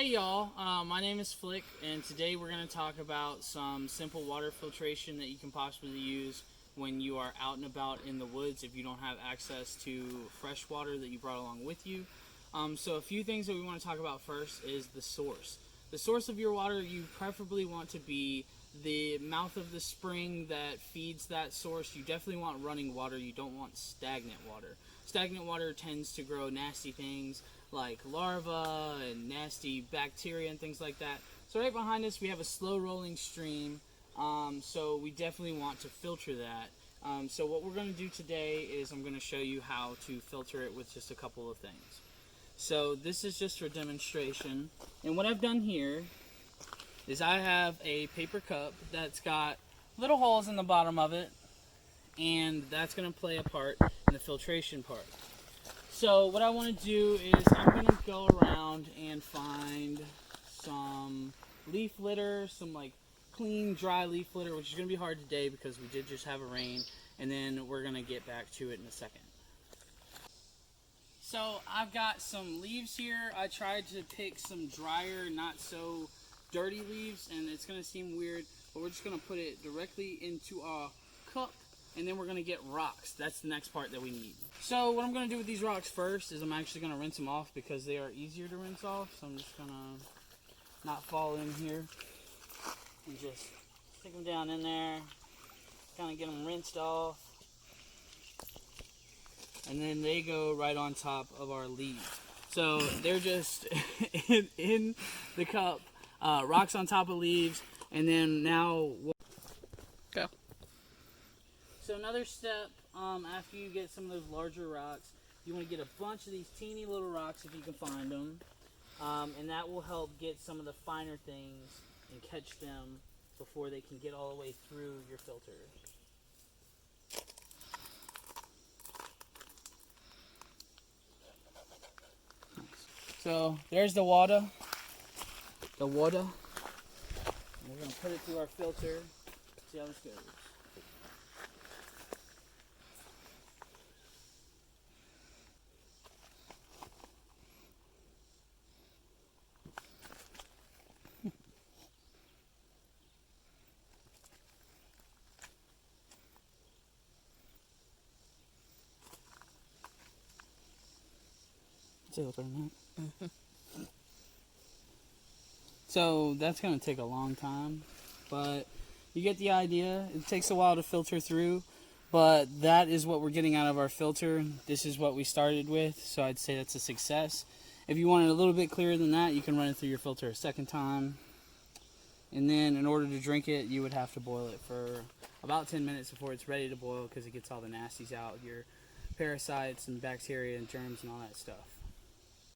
Hey y'all, my name is Flick, and today we're going to talk about some simple water filtration that you can possibly use when you are out and about in the woods if you don't have access to fresh water that you brought along with you. So a few things that we want to talk about first is the source. The source of your water, you preferably want to be the mouth of the spring that feeds that source. You definitely want running water. You don't want stagnant water. Stagnant water tends to grow nasty things like larvae and nasty bacteria and things like that. So right behind us we have a slow rolling stream, so we definitely want to filter that. So what we're going to do today is I'm going to show you how to filter it with just a couple of things. So this is just for demonstration, and what I've done here is I have a paper cup that's got little holes in the bottom of it, and that's going to play a part in the filtration part. So what I want to do is I'm going to go around and find some leaf litter, some like clean dry leaf litter, which is going to be hard today because we did just have a rain, and then we're going to get back to it in a second. So I've got some leaves here. I tried to pick some drier, not so dirty leaves, and it's going to seem weird, but we're just going to put it directly into our cup, and then we're going to get rocks. That's the next part that we need. So what I'm going to do with these rocks first is I'm actually going to rinse them off because they are easier to rinse off. So I'm just going to not fall in here and just stick them down in there, kind of get them rinsed off. And then they go right on top of our leaves. So they're just in the cup, rocks on top of leaves, and then now we'll go. So another step, after you get some of those larger rocks, you want to get a bunch of these teeny little rocks if you can find them, and that will help get some of the finer things and catch them before they can get all the way through your filter. So there's the water. We're going to put it through our filter, see how this goes. So that's going to take a long time, but you get the idea. It takes a while to filter through, but that is what we're getting out of our filter. This is what we started with, so I'd say that's a success. If you want it a little bit clearer than that, you can run it through your filter a second time, and then in order to drink it, you would have to boil it for about 10 minutes before it's ready to boil because it gets all the nasties out, your parasites and bacteria and germs and all that stuff.